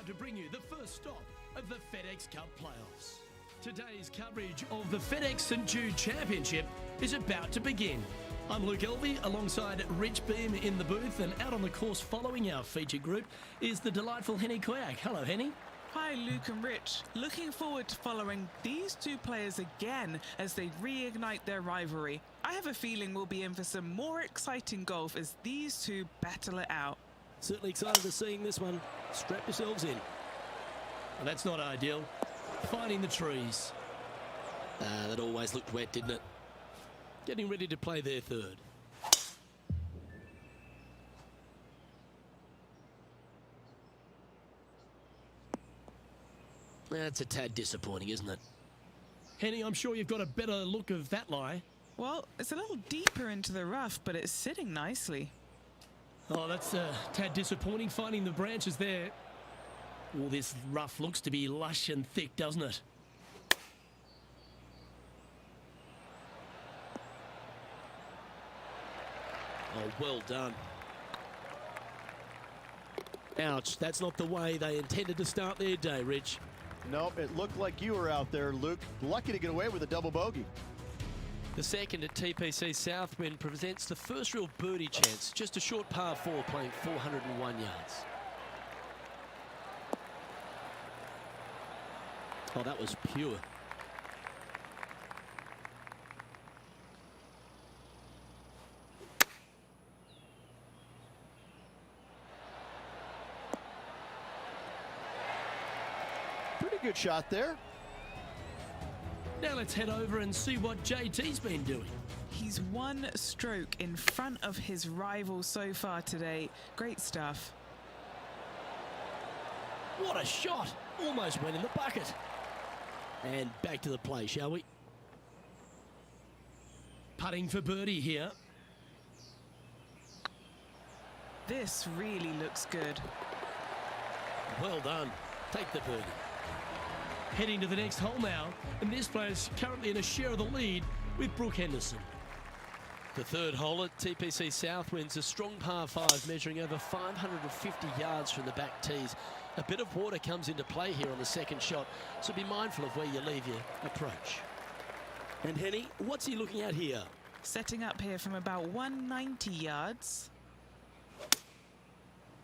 proud to bring you the first stop of the FedEx Cup playoffs. Today's coverage of the FedEx St Jude Championship is about to begin. I'm Luke Elvey alongside Rich Beam in the booth, and out on the course following our featured group is the delightful Henny Koyak. Hello, Henny. Hi, Luke and Rich. Looking forward to following these two players again as they reignite their rivalry. I have a feeling we'll be in for some more exciting golf as these two battle it out. Certainly excited to seeing this one. Strap yourselves in. Well, that's not ideal. Finding the trees. That always looked wet, didn't it? Getting ready to play their third. That's a tad disappointing, isn't it? Henny, I'm sure you've got a better look of that lie. Well, it's a little deeper into the rough, but it's sitting nicely. Oh, that's a tad disappointing, finding the branches there. Well, this rough looks to be lush and thick, doesn't it? Oh, well done. Ouch, that's not the way they intended to start their day, Rich. Nope, it looked like you were out there, Luke. Lucky to get away with a double bogey. The second at TPC Southwind presents the first real birdie chance. Just a short par 4 playing 401 yards. Oh, that was pure. Pretty good shot there. Now let's head over and see what JT's been doing. He's one stroke in front of his rival so far today. Great stuff. What a shot! Almost went in the bucket. And back to the play, shall we? Putting for birdie here. This really looks good. Well done. Take the birdie. Heading to the next hole now, and this player's currently in a share of the lead with Brooke Henderson. The third hole at TPC Southwind's a strong par 5 measuring over 550 yards from the back tees. A bit of water comes into play here on the second shot, so be mindful of where you leave your approach. And Henny, what's he looking at here? Setting up here from about 190 yards.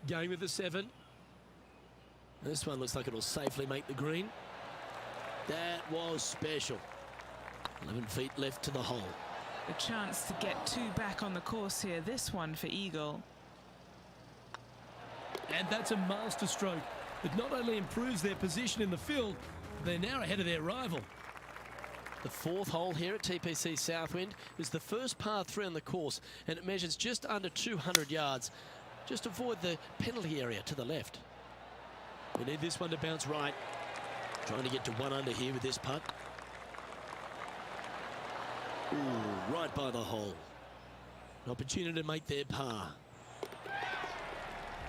Going with the 7. This one looks like it'll safely make the green. That was special. 11 feet left to the hole. A chance to get two back on the course here. This one for eagle. And that's a master stroke. It not only improves their position in the field, they're now ahead of their rival. The fourth hole here at TPC Southwind is the first par 3 on the course, and it measures just under 200 yards. Just avoid the penalty area to the left. We need this one to bounce right. Trying to get to 1 under here with this putt. Ooh, right by the hole. An opportunity to make their par.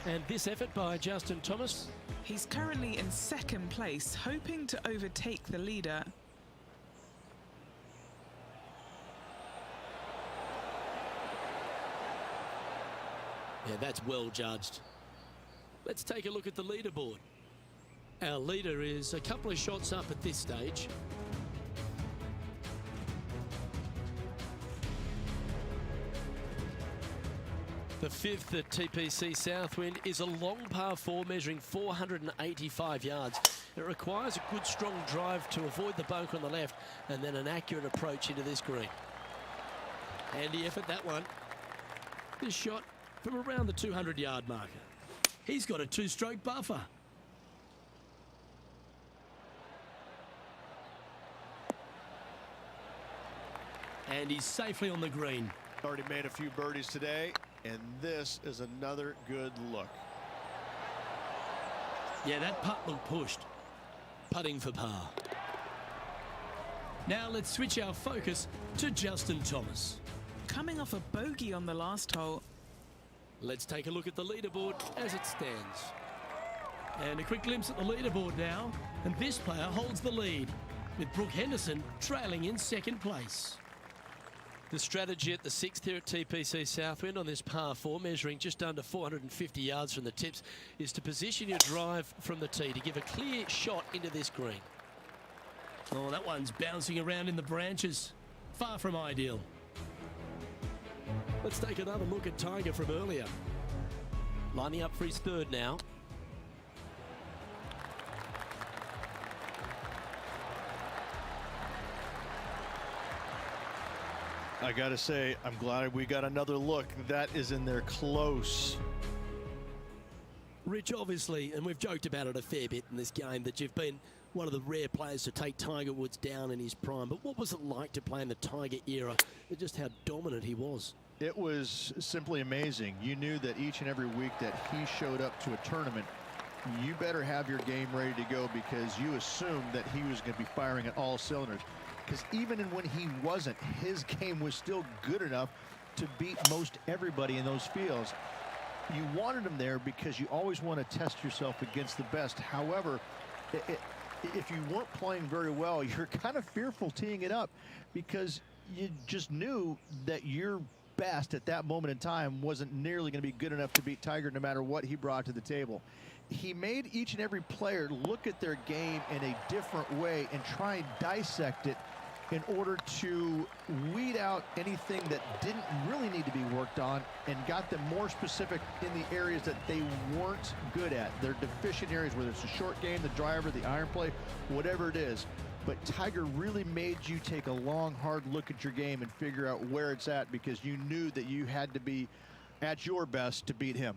And this effort by Justin Thomas. He's currently in second place, hoping to overtake the leader. Yeah, that's well judged. Let's take a look at the leaderboard. Our leader is a couple of shots up at this stage. The fifth at TPC Southwind is a long par 4 measuring 485 yards. It requires a good strong drive to avoid the bunker on the left and then an accurate approach into this green. Handy effort, that one. This shot from around the 200-yard marker. He's got a 2-stroke buffer. And he's safely on the green. Already made a few birdies today, and this is another good look. Yeah, that putt looked pushed. Putting for par. Now let's switch our focus to Justin Thomas. Coming off a bogey on the last hole. Let's take a look at the leaderboard as it stands. And a quick glimpse at the leaderboard now. And this player holds the lead, with Brooke Henderson trailing in second place. The strategy at the 6th here at TPC Southwind on this par 4, measuring just under 450 yards from the tips, is to position your drive from the tee to give a clear shot into this green. Oh, that one's bouncing around in the branches. Far from ideal. Let's take another look at Tiger from earlier. Lining up for his third now. I gotta say, I'm glad we got another look. That is in there close. Rich, obviously, and we've joked about it a fair bit in this game, that you've been one of the rare players to take Tiger Woods down in his prime. But what was it like to play in the Tiger era and just how dominant he was? It was simply amazing. You knew that each and every week that he showed up to a tournament, you better have your game ready to go, because you assumed that he was going to be firing at all cylinders. Because even when he wasn't, his game was still good enough to beat most everybody in those fields. You wanted him there because you always want to test yourself against the best. However, if you weren't playing very well, you're kind of fearful teeing it up, because you just knew that your best at that moment in time wasn't nearly going to be good enough to beat Tiger, no matter what he brought to the table. He made each and every player look at their game in a different way and try and dissect it in order to weed out anything that didn't really need to be worked on, and got them more specific in the areas that they weren't good at, their deficient areas, whether it's the short game, the driver, the iron play, whatever it is. But Tiger really made you take a long, hard look at your game and figure out where it's at, because you knew that you had to be at your best to beat him.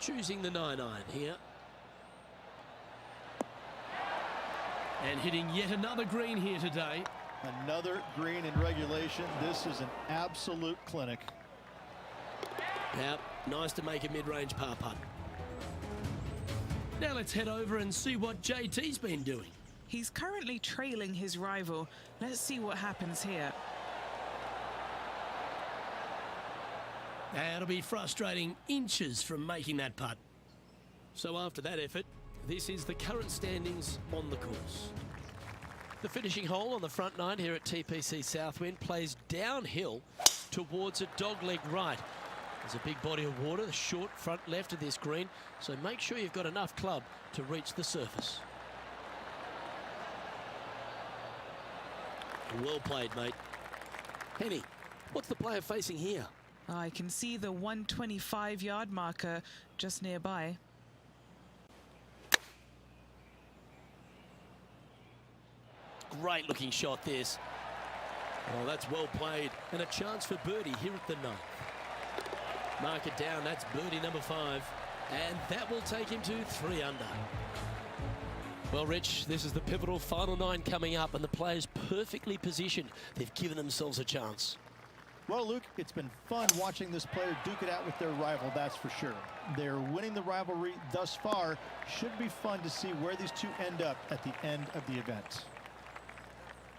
Choosing the 9-iron here. And hitting yet another green here today. Another green in regulation. This is an absolute clinic. Now, nice to make a mid-range par putt. Now let's head over and see what JT's been doing. He's currently trailing his rival. Let's see what happens here. That'll be frustrating, inches from making that putt. So after that effort, this is the current standings on the course. The finishing hole on the front nine here at TPC Southwind plays downhill towards a dogleg right. There's a big body of water, the short front left of this green, so make sure you've got enough club to reach the surface. Well played, mate. Henny, what's the player facing here? I can see the 125-yard marker just nearby. Great looking shot this. Oh, that's well played. And a chance for birdie here at the 9th. Mark it down, that's birdie number 5. And that will take him to 3 under. Well, Rich, this is the pivotal final 9 coming up, and the players perfectly positioned. They've given themselves a chance. Well, Luke, it's been fun watching this player duke it out with their rival, that's for sure. They're winning the rivalry thus far. Should be fun to see where these two end up at the end of the event.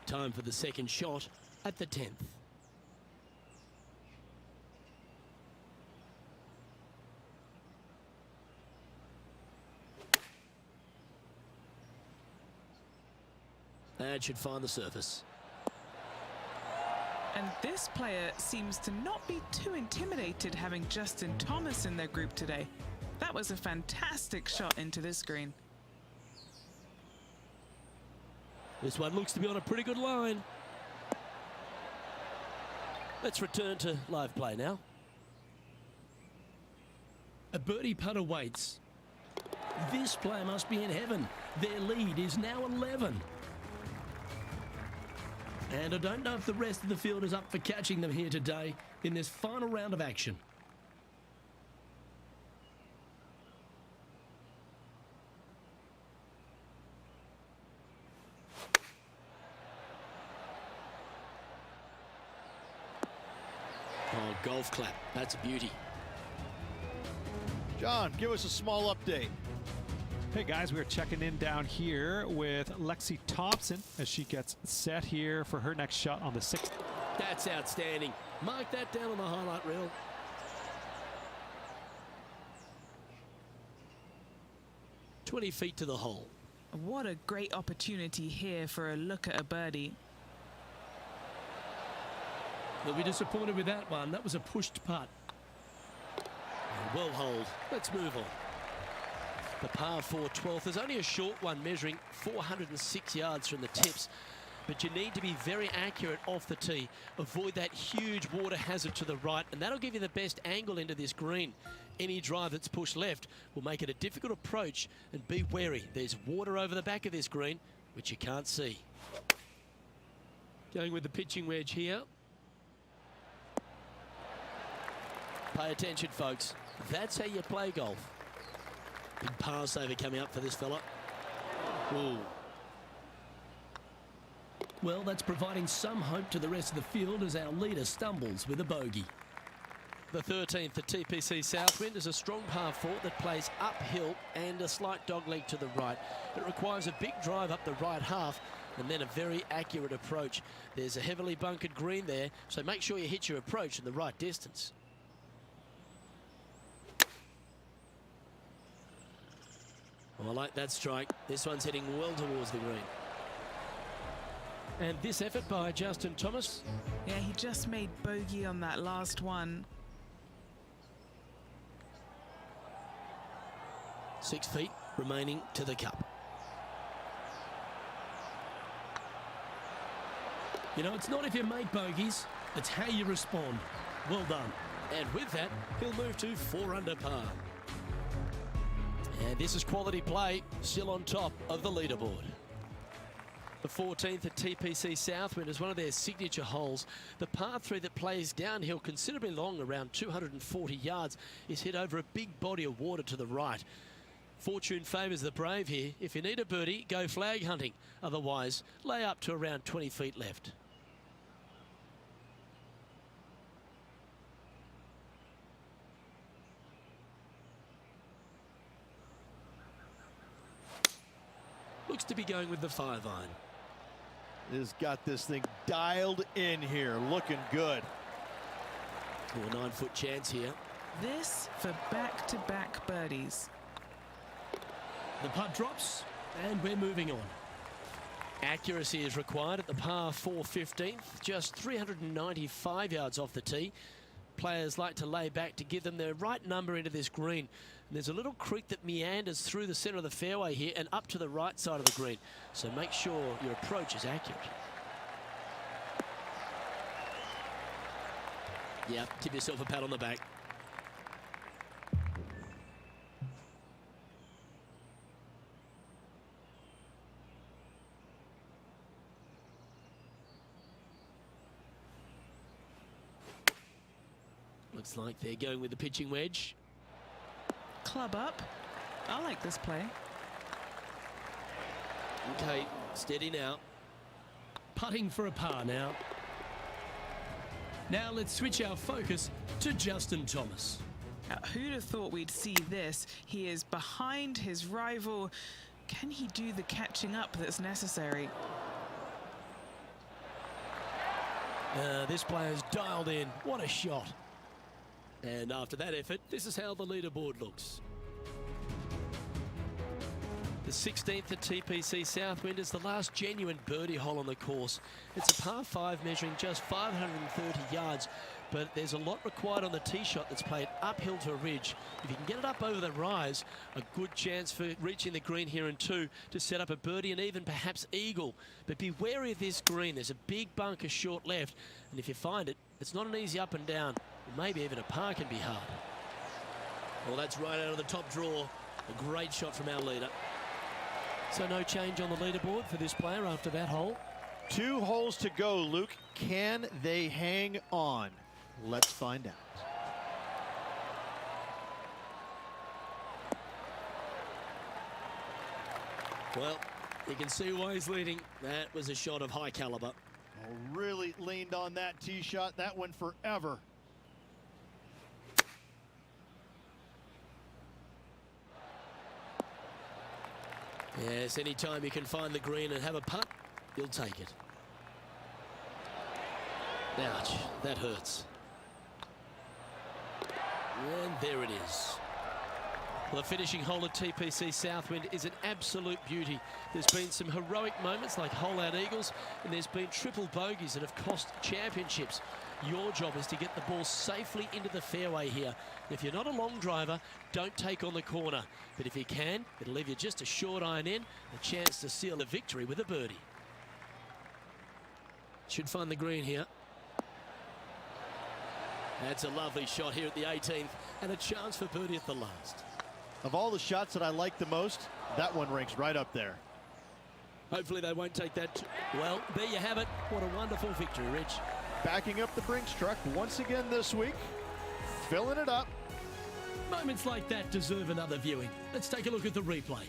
Time for the second shot at the 10th. That should find the surface. And this player seems to not be too intimidated having Justin Thomas in their group today. That was a fantastic shot into this green. This one looks to be on a pretty good line. Let's return to live play now. A birdie putt awaits. This player must be in heaven. Their lead is now 11. And I don't know if the rest of the field is up for catching them here today in this final round of action. Oh, golf clap. That's a beauty. John, give us a small update. Hey guys, we're checking in down here with Lexi Thompson as she gets set here for her next shot on the 6th. That's outstanding. Mark that down on the highlight reel. "20 feet to the hole." What a great opportunity here for a look at a birdie. They'll be disappointed with that one. That was a pushed putt. Well holed. Let's move on. The par 4 12th. There's only a short one measuring 406 yards from the tips. But you need to be very accurate off the tee. Avoid that huge water hazard to the right, and that'll give you the best angle into this green. Any drive that's pushed left will make it a difficult approach, and be wary. There's water over the back of this green, which you can't see. Going with the pitching wedge here. Pay attention, folks. That's how you play golf. Big par saver coming up for this fella. Ooh. Well, that's providing some hope to the rest of the field as our leader stumbles with a bogey. The 13th at TPC Southwind is a strong par 4 that plays uphill and a slight dogleg to the right. It requires a big drive up the right half and then a very accurate approach. There's a heavily bunkered green there, so make sure you hit your approach in the right distance. Oh, I like that strike. This one's heading well towards the green. And this effort by Justin Thomas. Yeah, he just made bogey on that last one. 6 feet remaining to the cup. You know, it's not if you make bogeys, it's how you respond. Well done. And with that, he'll move to 4 under par. And this is quality play, still on top of the leaderboard. The 14th at TPC Southwind is one of their signature holes. The par 3 that plays downhill considerably long, around 240 yards, is hit over a big body of water to the right. Fortune favours the brave here. If you need a birdie, go flag hunting. Otherwise, lay up to around 20 feet left. Looks to be going with the 5-iron. Has got this thing dialed in here, looking good. A 9-foot chance here. This for back-to-back birdies. The putt drops, and we're moving on. Accuracy is required at the par 4 15th, just 395 yards off the tee. Players like to lay back to give them the right number into this green. And there's a little creek that meanders through the center of the fairway here and up to the right side of the green. So make sure your approach is accurate. Yeah, give yourself a pat on the back. Looks like they're going with the pitching wedge. Club up. I like this play. Okay, steady now. Putting for a par now. Now let's switch our focus to Justin Thomas. Now, who'd have thought we'd see this? He is behind his rival. Can he do the catching up that's necessary? This player's dialed in. What a shot. And after that effort, this is how the leaderboard looks. The 16th at TPC Southwind is the last genuine birdie hole on the course. It's a par 5 measuring just 530 yards, but there's a lot required on the tee shot that's played uphill to a ridge. If you can get it up over the rise, a good chance for reaching the green here in 2 to set up a birdie and even perhaps eagle. But be wary of this green. There's a big bunker short left, and if you find it, it's not an easy up and down. Maybe even a par can be hard. Well, that's right out of the top draw. A great shot from our leader. So no change on the leaderboard for this player after that hole. 2 holes to go, Luke. Can they hang on? Let's find out. Well, you can see why he's leading. That was a shot of high caliber. Oh, really leaned on that tee shot. That went forever. Yes, anytime you can find the green and have a putt, you'll take it. Ouch, that hurts. And there it is. Well, the finishing hole at TPC Southwind is an absolute beauty. There's been some heroic moments like hole-out eagles, and there's been triple bogeys that have cost championships. Your job is to get the ball safely into the fairway here. If you're not a long driver, don't take on the corner. But if you can, it'll leave you just a short iron in, a chance to seal a victory with a birdie. Should find the green here. That's a lovely shot here at the 18th, and a chance for birdie at the last. Of all the shots that I like the most, that one ranks right up there. Hopefully they won't take that. Well, there you have it. What a wonderful victory, Rich. Backing up the Brinks truck once again this week, filling it up. Moments like that deserve another viewing. Let's take a look at the replay.